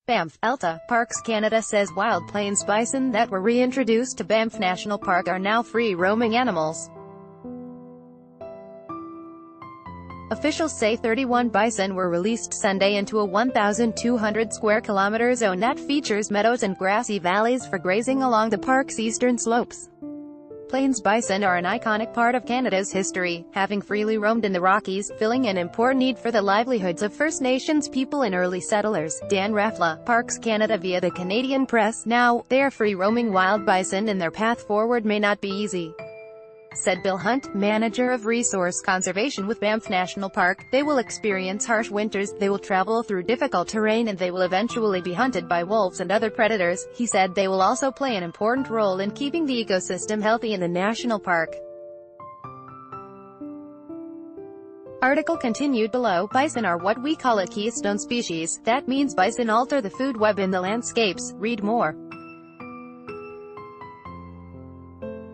Banff, Alta, Parks Canada says wild plains bison that were reintroduced to Banff National Park are now free-roaming animals. Officials say 31 bison were released Sunday into a 1,200 square kilometer zone that features meadows and grassy valleys for grazing along the park's eastern slopes. Plains bison are an iconic part of Canada's history, having freely roamed in the Rockies, filling an important need for the livelihoods of First Nations people and early settlers. Dan Raffla, Parks Canada via the Canadian Press. Now, they are free-roaming wild bison and their path forward may not be easy, said Bill Hunt, manager of resource conservation with Banff National Park. They will experience harsh winters, they will travel through difficult terrain, and they will eventually be hunted by wolves and other predators. He said they will also play an important role in keeping the ecosystem healthy in the national park. Article continued below. Bison are what we call a keystone species. That means bison alter the food web in the landscapes. Read more.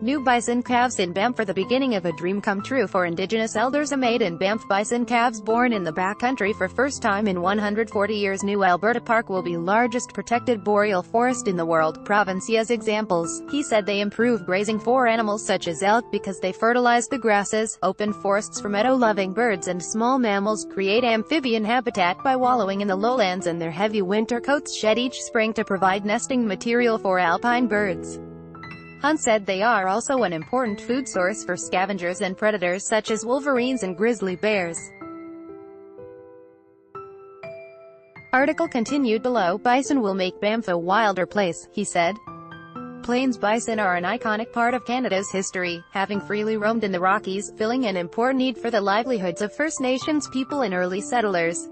New bison calves in Banff are the beginning of a dream come true for Indigenous elders. A maiden Banff bison calves born in the backcountry for first time in 140 years. New Alberta Park will be largest protected boreal forest in the world. Provincia's examples. He said they improve grazing for animals such as elk because they fertilize the grasses, open forests for meadow-loving birds and small mammals, create amphibian habitat by wallowing in the lowlands, and their heavy winter coats shed each spring to provide nesting material for alpine birds. Hunt said they are also an important food source for scavengers and predators such as wolverines and grizzly bears. Article continued below. Bison will make Banff a wilder place, he said. Plains bison are an iconic part of Canada's history, having freely roamed in the Rockies, filling an important need for the livelihoods of First Nations people and early settlers.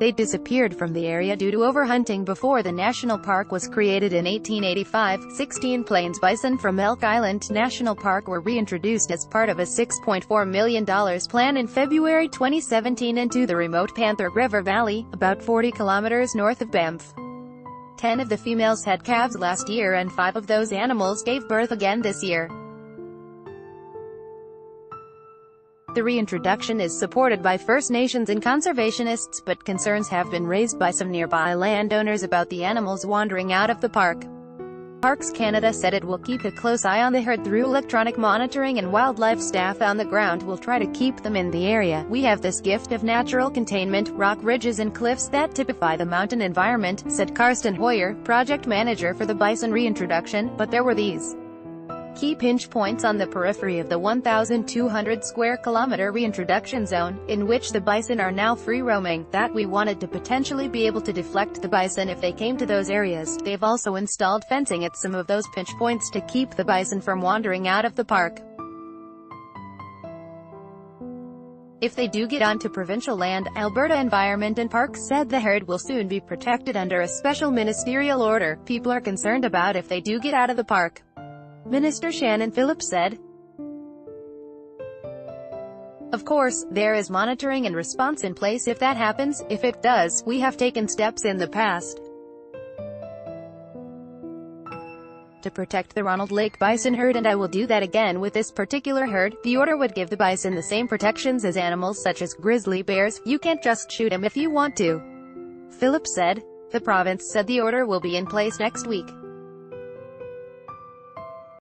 They disappeared from the area due to overhunting before the national park was created in 1885. 16 plains bison from Elk Island National Park were reintroduced as part of a $6.4 million plan in February 2017 into the remote Panther River Valley, about 40 kilometers north of Banff. 10 of the females had calves last year and 5 of those animals gave birth again this year. The reintroduction is supported by First Nations and conservationists, but concerns have been raised by some nearby landowners about the animals wandering out of the park. Parks Canada said it will keep a close eye on the herd through electronic monitoring, and wildlife staff on the ground will try to keep them in the area. We have this gift of natural containment, rock ridges and cliffs that typify the mountain environment, said Karsten Hoyer, project manager for the bison reintroduction, but there were these key pinch points on the periphery of the 1,200 square kilometer reintroduction zone, in which the bison are now free-roaming, that we wanted to potentially be able to deflect the bison if they came to those areas. They've also installed fencing at some of those pinch points to keep the bison from wandering out of the park. If they do get onto provincial land, Alberta Environment and Parks said the herd will soon be protected under a special ministerial order. People are concerned about if they do get out of the park. Minister Shannon Phillips said. Of course, there is monitoring and response in place if that happens. If it does, we have taken steps in the past to protect the Ronald Lake bison herd, and I will do that again with this particular herd. The order would give the bison the same protections as animals such as grizzly bears. You can't just shoot them if you want to, Phillips said. The province said the order will be in place next week.